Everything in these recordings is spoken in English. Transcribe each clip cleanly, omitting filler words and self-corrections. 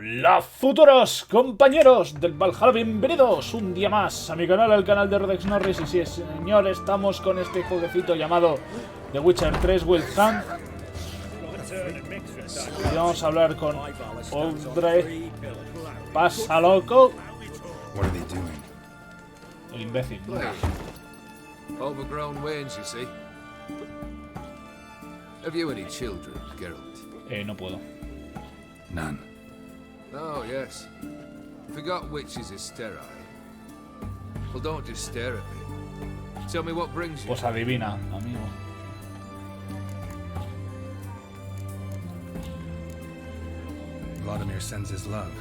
Hola futuros compañeros del Valhalla, bienvenidos un día más a mi canal, al canal de Rudex Norris. Y sí, señor, estamos con este jueguecito llamado The Witcher 3 Wild Hunt. Y vamos a hablar con Audrey. Pasa loco. El imbécil, ¿no? Overgrown wains, you see. Have you any children, Geralt? No puedo. None. Oh, yes. Forgot witches is sterile. Well, don't just stare at me. Tell me what brings you. Pues adivina, amigo. Vladimir sends his love.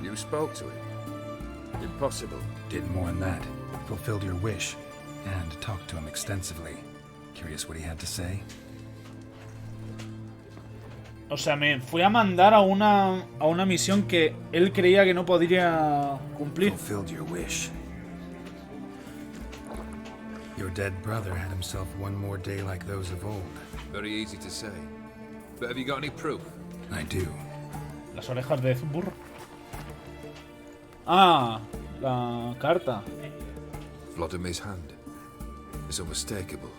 You spoke to him. Impossible. Did more than that. Fulfilled your wish. And talked to him extensively. Curious what he had to say? O sea, me fui a mandar a una misión que él creía que no podría cumplir. Fulfilled your wish. Your dead brother had himself one more day like those of old. Very easy to say. But have you got any proof? I do. Las orejas de burro. Ah, la carta. Vladimir's hand. It's unmistakable.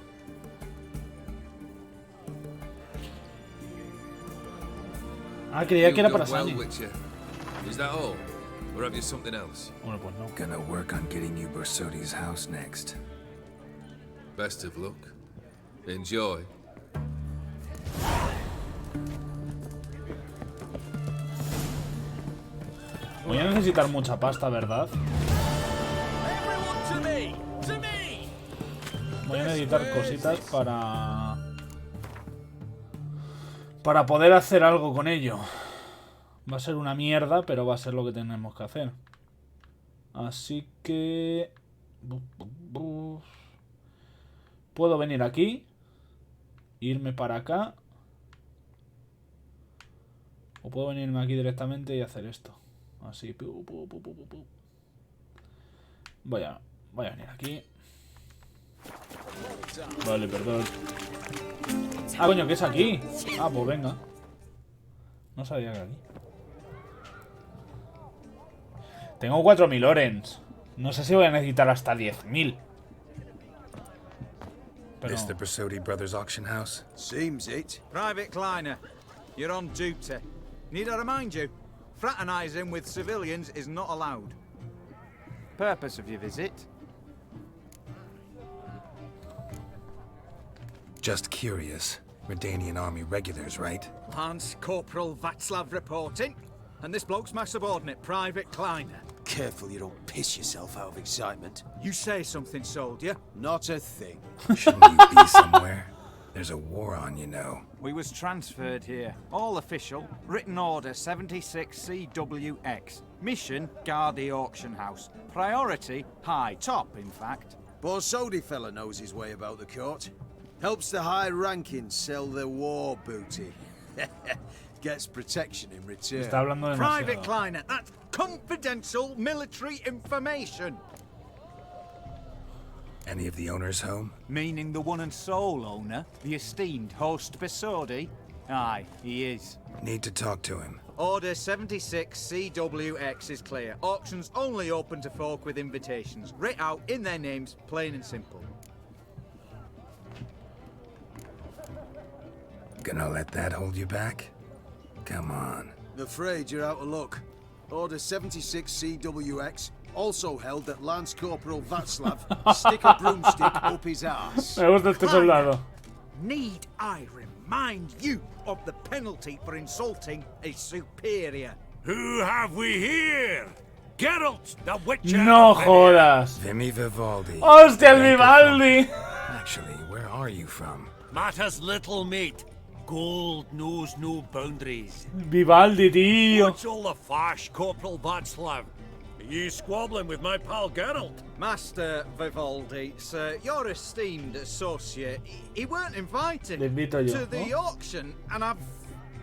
Ah, creía que era para Well, Sunny. Witcher. Is that all? Or have you something else? Bueno, pues no. Gonna work on getting you Bersodi's house next. Best of luck. Enjoy. Voy a necesitar mucha pasta, ¿verdad? Voy a necesitar cositas para poder hacer algo con ello. Va a ser una mierda, pero va a ser lo que tenemos que hacer. Así que... puedo venir aquí, irme para acá, o puedo venirme aquí directamente y hacer esto. Así. Voy a venir aquí. Vale, perdón. Ah, coño, ¿qué es aquí? Ah, pues venga. No sabía que era aquí. Tengo 4.000 orens. No sé si voy a necesitar hasta 10.000. Pero... Is the Bersodi brothers auction house? Seems it. Private Kleiner, you're on duty. Need I remind you? Fraternizing with civilians is not allowed. Purpose of your visit? Just curious. Redanian army regulars, right? Lance Corporal Václav reporting. And this bloke's my subordinate, Private Kleiner. Careful you don't piss yourself out of excitement. You say something, soldier. Not a thing. Shouldn't you be somewhere? There's a war on, you know. We was transferred here. All official. Written order 76 CWX. Mission, guard the auction house. Priority, high. Top, in fact. Borsodi fella knows his way about the court. Helps the high rankings sell their war booty. Gets protection in return. Está hablando demasiado. Private Kleiner, that's confidential military information. Any of the owners home? Meaning the one and sole owner, the esteemed host Bersodi? Aye, he is. Need to talk to him. Order 76 CWX is clear. Auctions only open to folk with invitations. Writ out in their names, plain and simple. Gonna let that hold you back? Come on. I'm afraid you're out of luck. Order 76 CWX, also held that Lance Corporal Václav stick a broomstick up his ass. Me gusta este soldado. Need I remind you of the penalty for insulting a superior? Who have we here? Geralt, the Witcher. No jodas. Vimy Vivaldi. ¡Hostia, el Vivaldi! Actually, where are you from? Matters little, mate. Gold knows no boundaries. Vivaldi, tío. What's all the fash, Corporal Václav? Are you squabbling with my pal Geralt? Master Vivaldi, sir, your esteemed associate, he weren't invited Le invito yo, to the auction, and I've...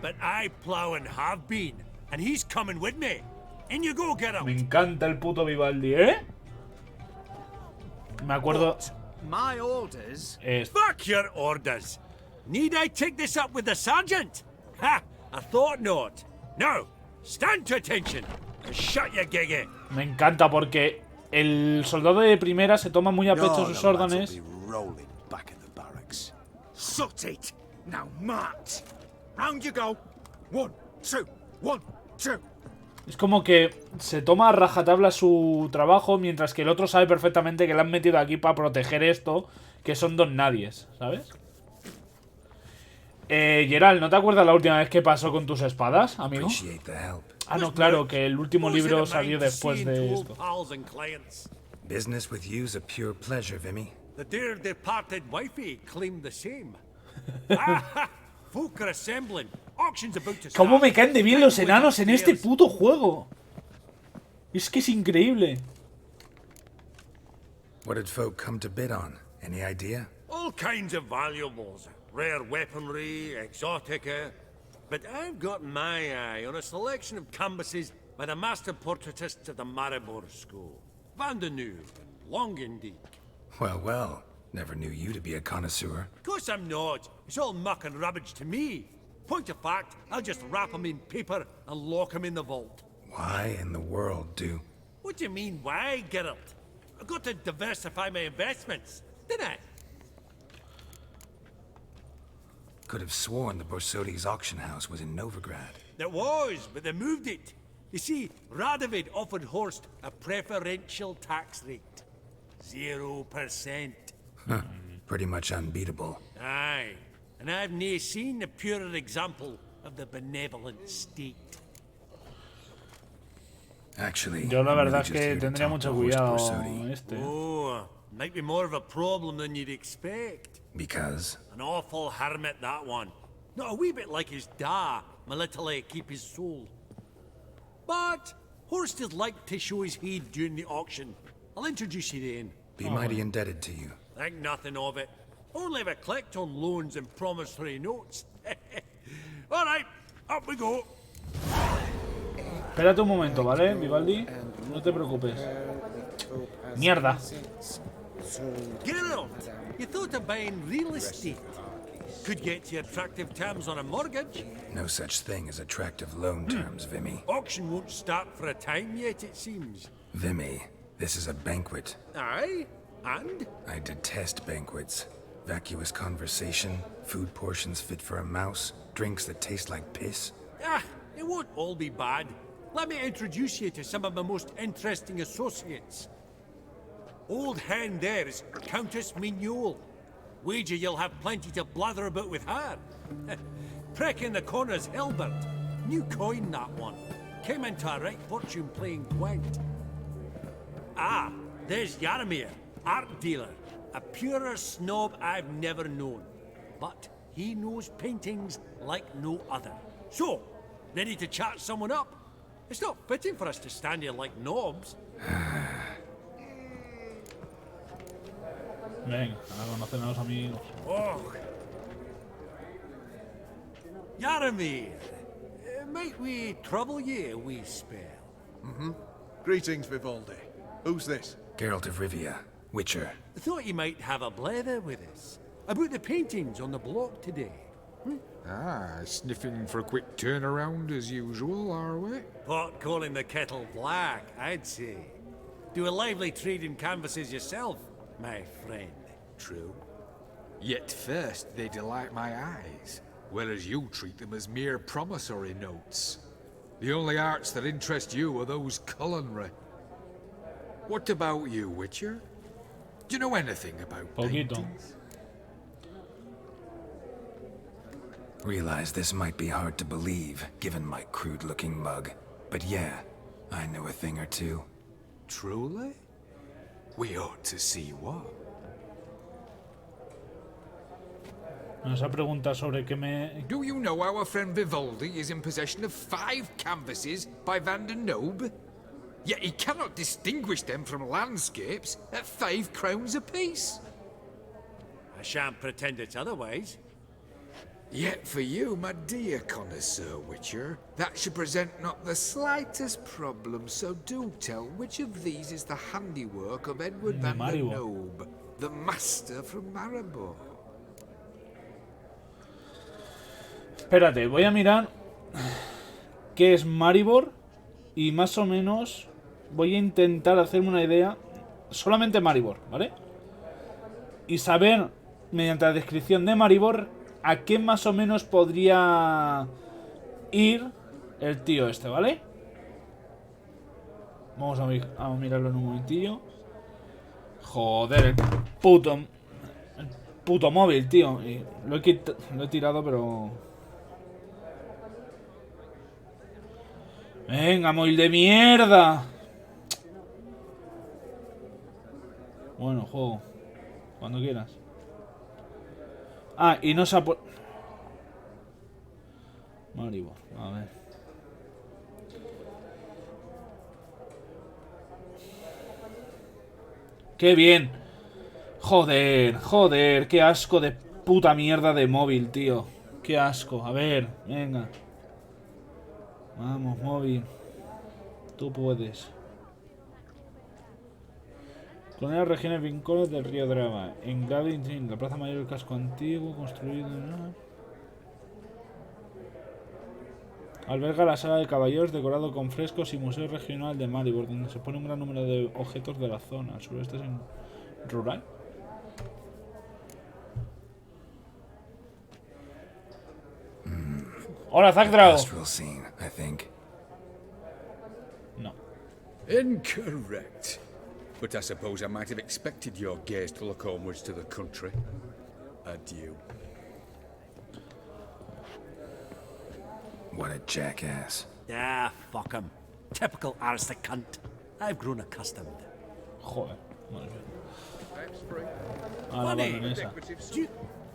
But I plough and have been, and he's coming with me. In you go, Geralt. Me encanta el puto Vivaldi, ¿eh? Me acuerdo... But my orders... Fuck your orders. Need I take this up with the sergeant? Ha! I thought not. Now, stand to attention and shut your giggy. Me encanta porque el soldado de primera se toma muy a pecho sus órdenes. Sort it. Now march. Round you go. 1, 2, 1, 2. Es como que se toma a rajatabla su trabajo, mientras que el otro sabe perfectamente que le han metido aquí para proteger esto, que son dos nadies, ¿sabes? Gerald, ¿no te acuerdas la última vez que pasó con tus espadas, amigo? Ah, no, claro, que el último libro salió después de esto. Business with you's a pure pleasure, Vimy. The dear departed wifey claimed the same. Folk are assembling. Auction's about to start. ¿Cómo me caen de bien los enanos en este puto juego? Es que es increíble. What did folk come to bid on? Any idea? All kinds of valuables. Rare weaponry, exotica. But I've got my eye on a selection of canvases by the master portraitists of the Maribor School. Van de Nieuw, Longendijk. Well, well. Never knew you to be a connoisseur. Of course I'm not. It's all muck and rubbish to me. Point of fact, I'll just wrap them in paper and lock them in the vault. Why in the world do... What do you mean, why, Geralt? I've got to diversify my investments, didn't I? Could have sworn the Borsodi's auction house was in Novigrad. It was, but they moved it. You see, Radovid offered Horst a preferential tax rate. 0%. Huh. Pretty much unbeatable. Aye, and I've nae seen a purer example of the benevolent state. Actually, Yo la I'm verdad really es just que here to tendría talk mucho to Horst cuidado Borsodi. este. Oh, might be more of a problem than you'd expect. Because? An awful hermit, that one. Not a wee bit like his da, my little keep his soul. But Horst is like to show his head during the auction. I'll introduce you then. Be mighty indebted to you. Think nothing of it. Only if I collect on loans and promissory notes. All right, up we go. Espérate un momento, ¿vale, Vivaldi? No te preocupes. Mierda. Geralt, you thought of buying real estate. Could get you attractive terms on a mortgage. No such thing as attractive loan terms, Vimy. Auction won't start for a time yet, it seems. Vimy, this is a banquet. Aye, and? I detest banquets. Vacuous conversation, food portions fit for a mouse, drinks that taste like piss. Ah, it won't all be bad. Let me introduce you to some of my most interesting associates. Old hen there is Countess Mignole. Wager you'll have plenty to blather about with her. Prick in the corner's Hilbert. New coin, that one. Came into a right fortune playing Gwent. Ah, there's Yaromir, art dealer. A purer snob I've never known. But he knows paintings like no other. So, ready to chat someone up? It's not fitting for us to stand here like knobs. Venga, a conocer a los amigos. Oh. Yaromir, might we trouble ye a wee spell? Greetings, Vivaldi. Who's this? Geralt of Rivia, Witcher. I thought you might have a blather with us about the paintings on the block today. Ah, sniffing for a quick turnaround as usual, are we? Pot calling the kettle black, I'd say. Do a lively trade in canvases yourself, my friend. True. Yet first they delight my eyes, whereas you treat them as mere promissory notes. The only arts that interest you are those culinary. What about you, Witcher? Do you know anything about Poquito. paintings? Realize this might be hard to believe, given my crude-looking mug. But yeah, I know a thing or two. Truly? We ought to see what. Esa pregunta sobre qué me... Do you know our friend Vivaldi is in possession of 5 canvases by Van der Noob? Yet he cannot distinguish them from landscapes at 5 crowns apiece. I shan't pretend it's otherwise. Yet for you, my dear connoisseur Witcher, that should present not the slightest problem, so do tell which of these is the handiwork of Edward Van der Maribor. Noob, the master from Maribor. Espérate, voy a mirar qué es Maribor y más o menos voy a intentar hacerme una idea, solamente Maribor, ¿vale? Y saber, mediante la descripción de Maribor, a qué más o menos podría ir el tío este, ¿vale? Vamos a mirarlo en un momentillo. Joder, el puto móvil, tío. Y lo he tirado, pero... Venga, móvil de mierda. Bueno, juego. Cuando quieras. Ah, y no se ha puesto... Maribor, a ver. ¡Qué bien! Joder, qué asco de puta mierda de móvil, tío. Qué asco. A ver, venga. Vamos, móvil. Tú puedes. Con las regiones vinculas del río Drava. En Gavin, la plaza mayor del casco antiguo, construido en... Alberga la sala de caballeros decorado con frescos y museo regional de Maribor, donde se pone un gran número de objetos de la zona. Al sureste es en rural. Hola, Zagdrao. No. Incorrect. But I suppose I might have expected your gaze to look homewards to the country. Adieu. What a jackass. Ah, fuck him. Typical arse cunt. I've grown accustomed. Joder. Funny.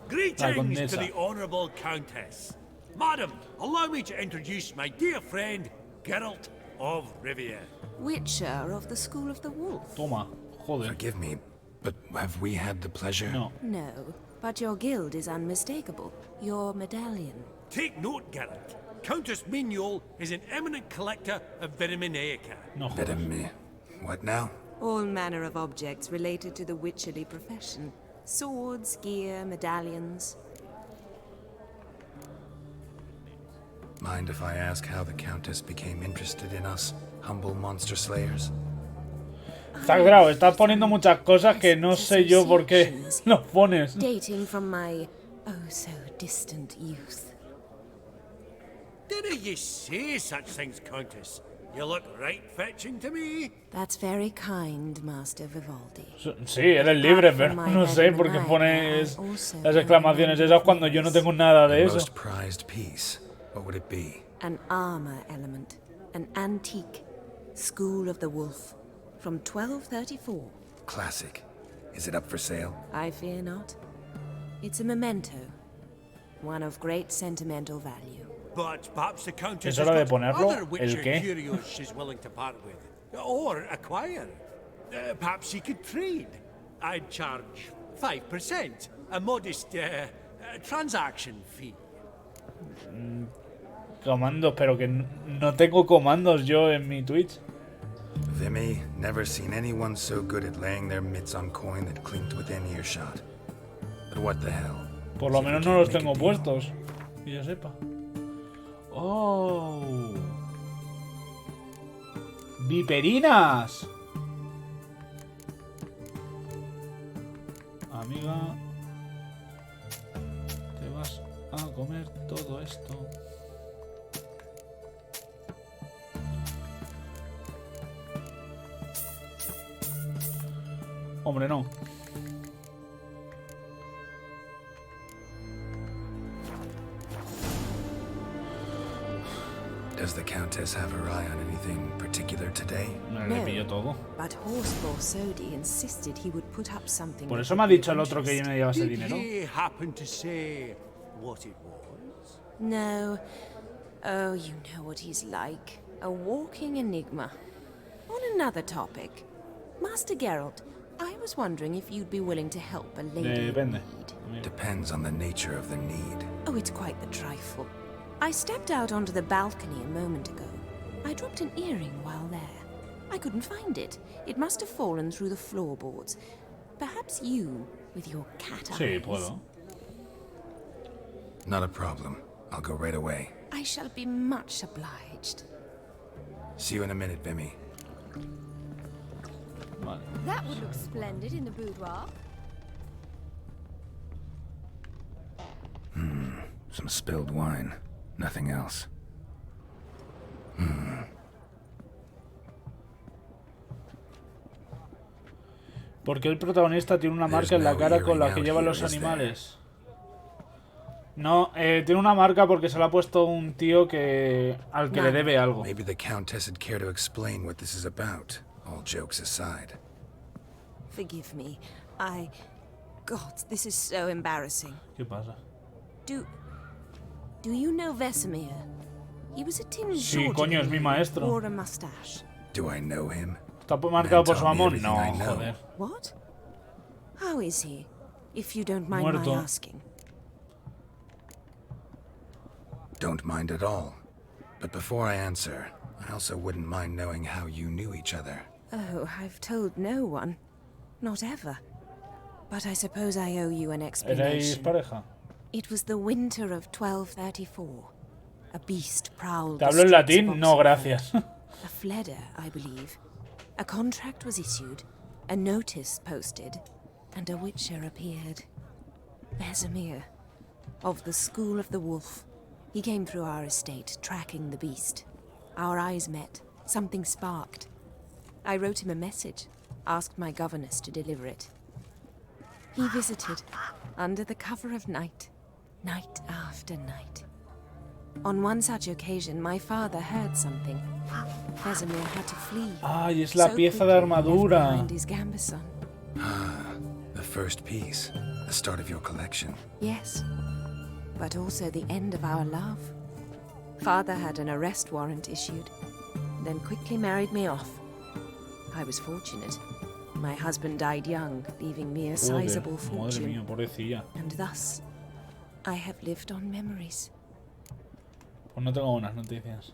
Greetings to the Honourable Countess. Madam, allow me to introduce my dear friend, Geralt of Rivia. Witcher of the School of the Wolf. Toma. Joder. Forgive me, but have we had the pleasure? No. No, but your guild is unmistakable. Your medallion. Take note, Geralt. Countess Mignoul is an eminent collector of Viriminaica. No Bit of jodas. me. What now? All manner of objects related to the witcherly profession. Swords, gear, medallions. Mind if I ask how the Countess became interested in us, humble monster slayers? Zagdrao, estás poniendo muchas cosas que no sé yo por qué los pones. Dating from my oh so distant youth. Didn't you say such things, Countess? You look right fetching to me. That's very kind, Master Vivaldi. Sí, eres libre, pero no sé por qué pones las exclamaciones esas cuando yo no tengo nada de eso. Most prized piece. What would it be? An armor element. An antique. School of the Wolf. From 1234. Classic. Is it up for sale? I fear not. It's a memento. One of great sentimental value. But perhaps the Countess ¿Es has hora de got ponerlo? other Witcher ¿El qué? curios she's willing to part with. Or acquire. Perhaps she could trade. I'd charge 5%. A modest transaction fee. Comandos, pero que no tengo comandos yo en mi Twitch. Vimy, never seen anyone so good at laying their mitts on coin that clinked within earshot. But what the hell? Por lo menos no los tengo puestos. Que yo sepa. ¡Oh! ¡Viperinas! Amiga, te vas a comer todo esto. Hombre, no. Does the Countess have her eye on anything particular today? Me le pillo todo. But Horseful Sodi insisted he would put up something. Por eso me ha dicho el otro que yo me llevase dinero. Did he happen to say what it was? No. Oh, you know what he's like. A walking enigma. On another topic. Master Geralt, I was wondering if you'd be willing to help a lady in Depende. need. Depends on the nature of the need. Oh, it's quite the trifle. I stepped out onto the balcony a moment ago. I dropped an earring while there. I couldn't find it. It must have fallen through the floorboards. Perhaps you, with your cat eyes. Sí, puedo. Not a problem. I'll go right away. I shall be much obliged. matched. See you in a minute, Vimy. Vale. That would look splendid in the boudoir. Some spilled wine. Nothing else. ¿Por qué el protagonista tiene una marca en la cara con la que llevan los animales? No, tiene una marca porque se la ha puesto un tío al que le debe algo. Maybe the Countess would care to explain what this is about, all jokes aside. Forgive me. God, this is so embarrassing. ¿Qué pasa? Do you know Vesemir? He was a tin Sí, coño, es mi maestro. Wore a mustache. Do I know him? ¿Está marcado por su Man amor? taught me No, everything I know. joder. What? How is he? If you don't mind Muerto. my asking. Don't mind at all. But before I answer, I also wouldn't mind knowing how you knew each other. Oh, I've told no one. Not ever. But I suppose I owe you an ¿Erais explanation. pareja? It was the winter of 1234. A beast prowled ¿Te the hablo en streets latín? of No, Oxford. gracias. A fledder, I believe. A contract was issued, a notice posted, and a witcher appeared. Vesemir, of the School of the Wolf. He came through our estate, tracking the beast. Our eyes met. Something sparked. I wrote him a message, asked my governess to deliver it. He visited, under the cover of night, night after night. On one such occasion, my father heard something. Vesemir had to flee. Ay, es la So pieza de quickly, left armadura. behind his gambeson. The first piece. The start of your collection. Yes, but also the end of our love. Father had an arrest warrant issued, then quickly married me off. I was fortunate. My husband died young, leaving me a Joder, sizable madre fortune. mía, pobrecilla. And thus, I have lived on memories. Pues no tengo buenas noticias.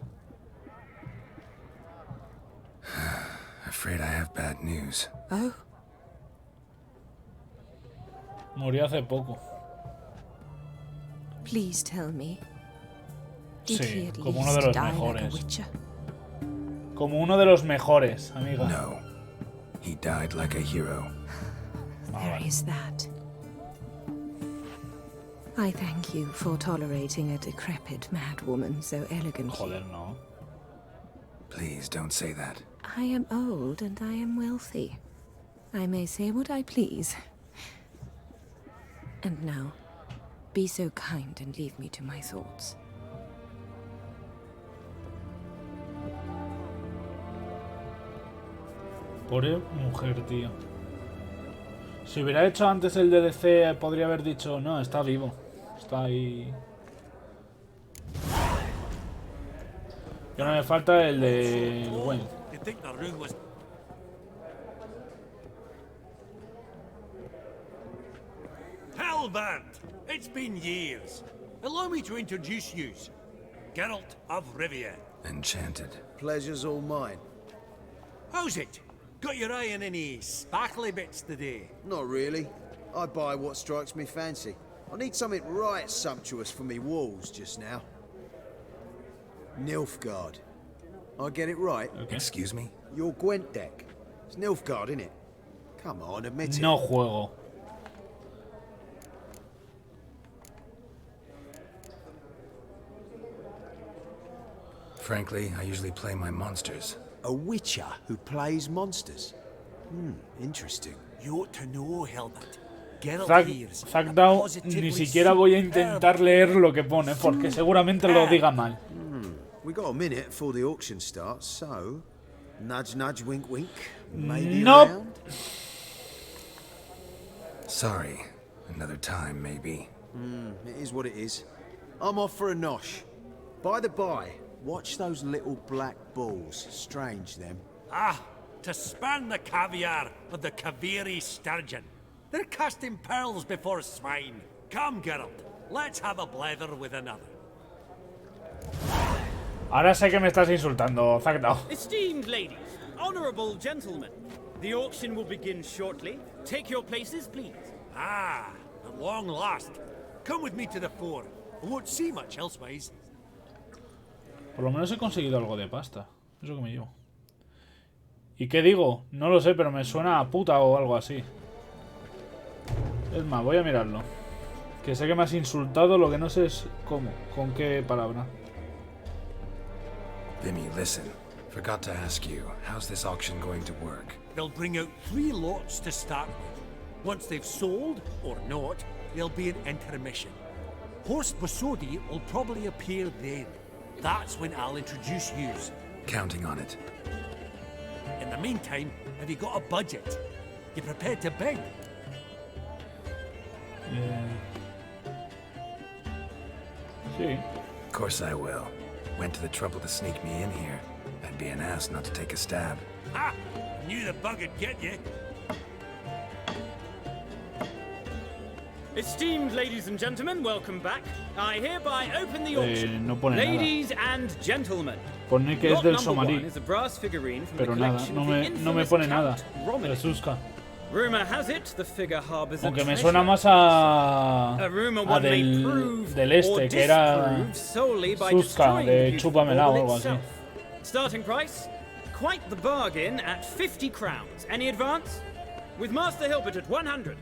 Afraid I have bad news. Oh, Murió hace poco. please tell me. Did Sí, he at como uno de least los die like a mejores. witcher? Como uno de los mejores, amiga. No. He died like a hero. There is that. I thank you for tolerating a decrepit madwoman so elegantly. Joder, no. Please don't say that. I am old and I am wealthy. I may say what I please. And now, be so kind and leave me to my thoughts. Pobre mujer, tío. Si hubiera hecho antes el DLC, podría haber dicho, no, está vivo. Está ahí. Y ahora me falta el de Wayne. You think the room was... Hellband! It's been years. Allow me to introduce you. Geralt of Rivia. Enchanted. Pleasure's all mine. How's it? Got your eye on any sparkly bits today? Not really. I buy what strikes me fancy. I need something right sumptuous for me walls just now. Nilfgaard. I get it right? Okay. Excuse me? Your Gwent deck. It's Nilfgaard, innit? Come on, admit it. No juego. Frankly, I usually play my monsters. A witcher who plays monsters? Interesting. You ought to know, Hellband. Geralt here's Zack Dow, positively ni siquiera voy a intentar leer lo que pone, porque seguramente lo diga mal. We got a minute before the auction starts, so... Nudge, nudge, wink, wink. Maybe Nope. around? Sorry. Another time, maybe. It is what it is. I'm off for a nosh. By the by, watch those little black balls. Strange, them. Ah, to span the caviar of the Kaviri sturgeon. They're casting pearls before swine. Come, Geralt, let's have a blether with another. Ahora sé que me estás insultando, Zack Dow. Esteemed ladies, honorable gentlemen, the auction will begin shortly. Take your places, please. Ah, at long last. Come with me to the fore. I won't see much elsewise. Por lo menos he conseguido algo de pasta. Eso que me llevo. ¿Y qué digo? No lo sé, pero me suena a puta o algo así. Es más, voy a mirarlo. Que sé que me has insultado, lo que no sé es cómo, con qué palabra. Vimy, listen. Forgot to ask you, how's this auction going to work? They'll bring out 3 lots to start with. Once they've sold, or not, there'll be an intermission. Horst Basodi will probably appear then. That's when I'll introduce yous. Counting on it. In the meantime, have you got a budget? You prepared to bid? Sí. Of course I will. Went to the trouble to sneak me in here. I'd be an ass not to take a stab. Ha! Knew the bug would get you. Esteemed ladies and gentlemen, welcome back. I hereby open the auction. No pone Ladies and gentlemen. Pone que es del Lot number Somalí. 1 is a brass figurine from Pero the nada, collection no of the me infamous pone nada. Count Romilly. Resusca. Rumor has it the figure harbors Aunque a me treasure. suena más a rumor one may prove del este, or que era disprove solely by Susca, destroying de the beautiful Chúpamela o bauble algo así. itself. Starting price, quite the bargain at 50 crowns. Any advance? With Master Hilbert at 100.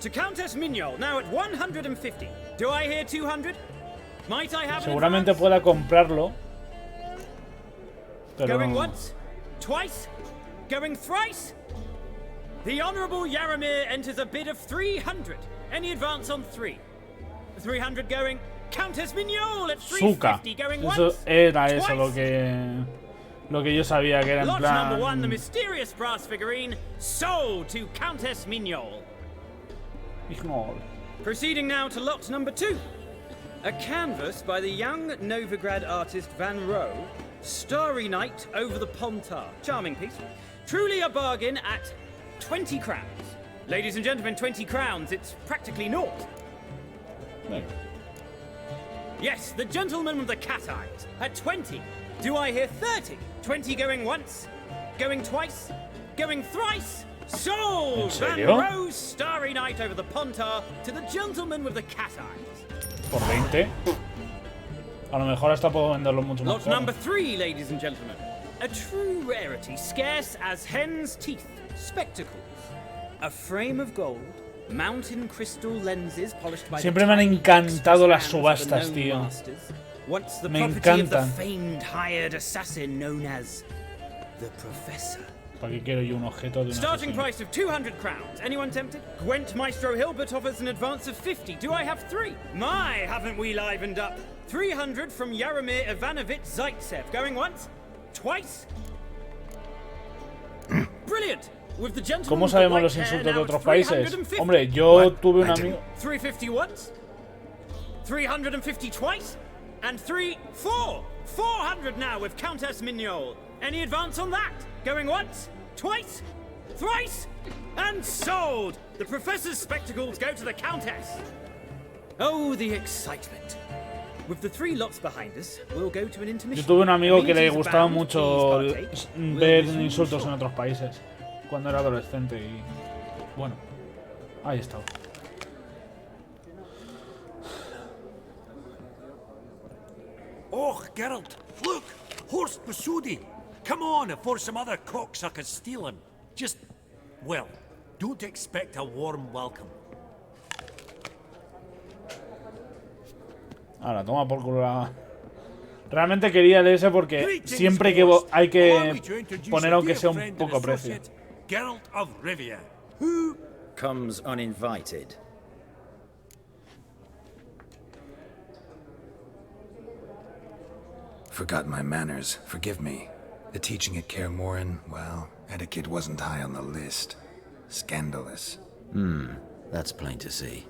To Countess Mignol, now at 150. Do I hear 200? Might I have Seguramente an advance? pueda comprarlo. Pero Going once? Twice? Going thrice? The Honourable Yaramir enters a bid of 300. Any advance on 3? 300 going. Countess Mignol at 350 going eso once. era twice. eso lo que yo sabía que era en Lot number 1, the plan. mysterious brass figurine, sold to Countess Mignol. Ignore. Proceeding now to lot number 2. A canvas by the young Novigrad artist Van Rohe, Starry Night over the Pontar. Charming piece. Truly a bargain at 20 crowns. Ladies and gentlemen, 20 crowns, it's practically naught. Venga. Yes, the gentleman with the cat eyes at 20. Do I hear 30? 20 going once, going twice, going thrice. Sold! ¿En Van serio? Rohe's Starry Night over the Pontar to the gentleman with the cat eyes. Por 20. A lo mejor hasta puedo venderlo mucho más Lot caro. number 3, ladies and gentlemen. A true rarity, scarce as hen's teeth. Spectacles. A frame of gold. Mountain crystal lenses polished by Siempre me han encantado las subastas, tío. Once the Me property of the encantan. famed hired assassin known as the Professor. ¿Para qué quiero yo un objeto de una Starting asesina? price of 200 crowns. Anyone tempted? Gwent Maestro Hilbert offers an advance of 50. Do I have 3? My, haven't we livened up? 300 from Yaramir Ivanovich Zaitsev. Going once? Twice? Brilliant! With the gentleman ¿Cómo with the sabemos white los hair insultos now de at otros países? 350. Hombre, yo tuve un amigo. 350 once? 350 twice? And 400 now with Countess Mignol. Any advance on that? Going once? Twice? Thrice? And sold! The Professor's spectacles go to the Countess. Oh, the excitement. With the 3 lots behind us, we'll go to an Yo intermission. tuve un amigo que le Amenities gustaba abound. mucho Please partake. We'll ver resume insultos en shortly. otros países. Cuando era adolescente y... Bueno, ahí estaba. Oh, Geralt, look! Horst Basudi! Come on before some other cocksuckers steal him. Just, well, don't expect a warm welcome. Ahora, toma por culo la... Realmente quería el S porque siempre que hay que poner aunque sea un poco precio. Geralt of Rivia, who comes uninvited. Forgot my manners. Forgive me. The teaching at Kaer Morhen, well, etiquette wasn't high on the list. Scandalous. That's plain to see.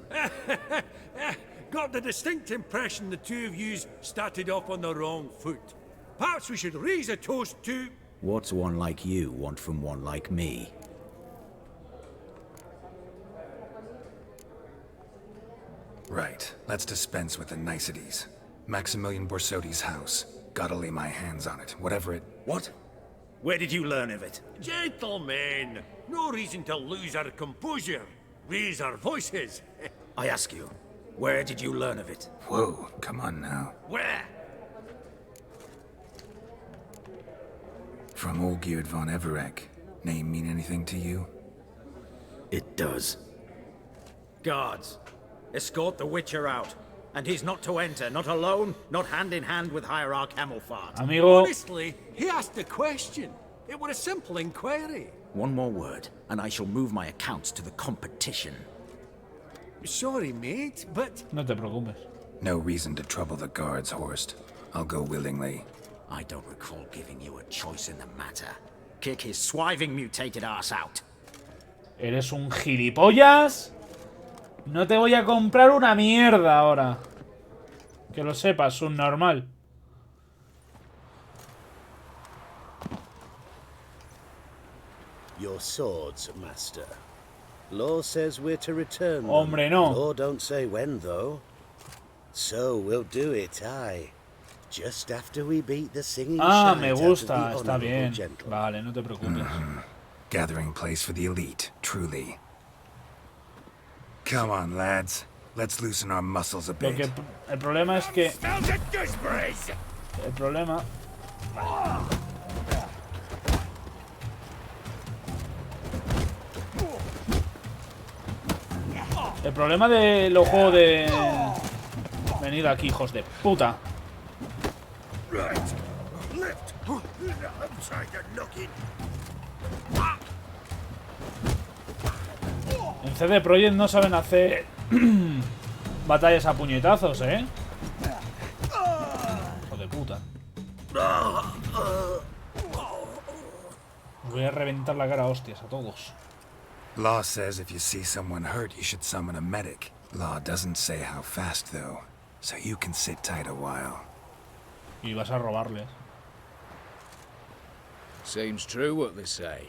got the distinct impression the two of yous started off on the wrong foot. Perhaps we should raise a toast to... What's one like you want from one like me? Right. Let's dispense with the niceties. Maximilian Borsodi's house. Gotta lay my hands on it, whatever it... What? Where did you learn of it? Gentlemen, no reason to lose our composure. Raise our voices. I ask you, where did you learn of it? Whoa, come on now. Where? From Olgierd von Everek. Name mean anything to you? It does. Guards, escort the Witcher out. And he's not to enter, not alone, not hand in hand with Hierarch Camelfart. Amigo. Honestly, he asked a question. It was a simple inquiry. One more word, and I shall move my accounts to the competition. Sorry, mate, but... No te preocupes. No reason to trouble the guards, Horst. I'll go willingly. I don't recall giving you a choice in the matter. Kick his swiving mutated ass out. ¿Eres un gilipollas? No te voy a comprar una mierda ahora. Que lo sepas, un normal. Your swords, master. Law says we're to return them. Hombre, no. Law don't say when, though. So we'll do it, aye. Just after we beat the singing Ah, shite me out of the gusta, está honorable bien. gentleman. Vale, no te preocupes. Gathering place for the elite, truly. Come on, lads. Let's loosen our muscles a Lo bit. que el problema es que el problema de los juegos de... Venid aquí, hijos de puta. En CD Projekt no saben hacer batallas a puñetazos, ¿eh? Hijo de puta. Os voy a reventar la cara a hostias a todos. Law says if you see someone hurt, you should summon a medic. Law doesn't say how fast, though, so you can sit tight a while. Y vas a robarles. Seems true what they say.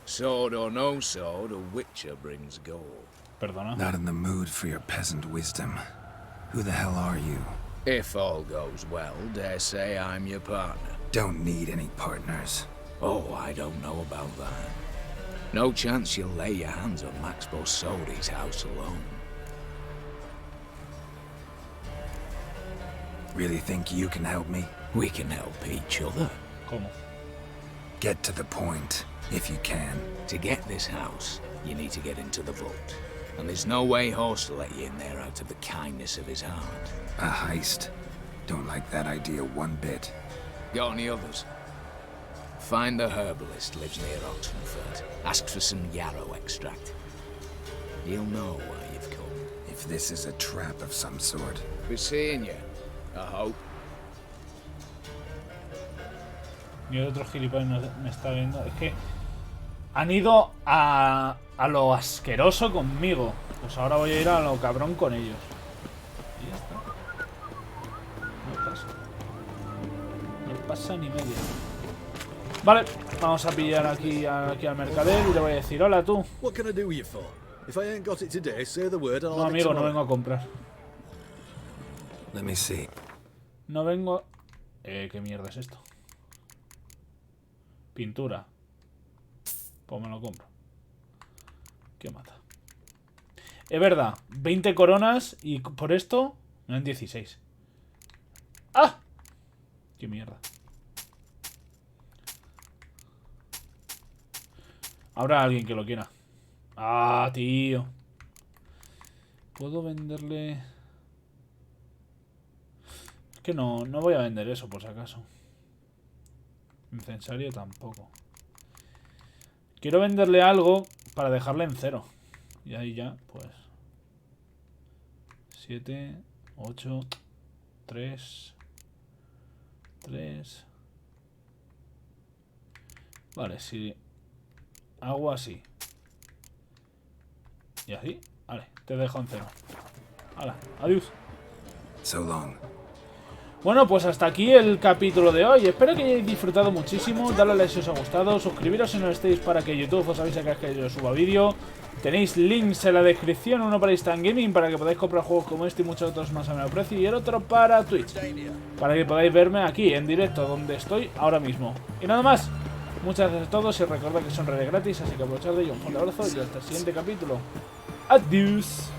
Sword or no sword, a witcher brings gold. Perdona. Not in the mood for your peasant wisdom. Who the hell are you? If all goes well, dare say I'm your partner. Don't need any partners. Oh, I don't know about that. No chance you'll lay your hands on Max Bossodi's house alone. Really think you can help me? We can help each other. ¿Cómo? Get to the point, if you can. To get this house, you need to get into the vault. And there's no way Horst will let you in there out of the kindness of his heart. A heist? Don't like that idea one bit. Got any others? Find the herbalist lives near Oxenfurt. Ask for some yarrow extract. He'll know why you've come. If this is a trap of some sort. Be seeing you, I hope. Ni el otro gilipollas me está viendo. Es que han ido a lo asqueroso conmigo. Pues ahora voy a ir a lo cabrón con ellos. Y ya está. No pasa. No pasa ni media. Vale, vamos a pillar aquí al mercader y le voy a decir: hola tú. No, amigo, no vengo a comprar. Let me see. No vengo... ¿qué mierda es esto? Pintura. Pues me lo compro. ¿Qué mata? Es verdad, 20 coronas y por esto me dan 16. ¡Ah! ¡Qué mierda! Habrá alguien que lo quiera. ¡Ah, tío! Puedo venderle... Es que no voy a vender eso por si acaso. Incensario tampoco. Quiero venderle algo para dejarle en 0. Y ahí ya, pues... 7, 8, 3... 3... Vale, si hago así y así, vale, te dejo en 0. Hala, adiós. So long. Bueno, pues hasta aquí el capítulo de hoy. Espero que hayáis disfrutado muchísimo. Dadle a like si os ha gustado. Suscribiros si no lo estáis para que YouTube os avise cada vez que yo suba vídeo. Tenéis links en la descripción. Uno para Instant Gaming para que podáis comprar juegos como este y muchos otros más a menor precio. Y el otro para Twitch, para que podáis verme aquí en directo donde estoy ahora mismo. Y nada más. Muchas gracias a todos y recordad que son redes gratis. Así que aprovechad de ello. Un fuerte abrazo y hasta el siguiente capítulo. Adiós.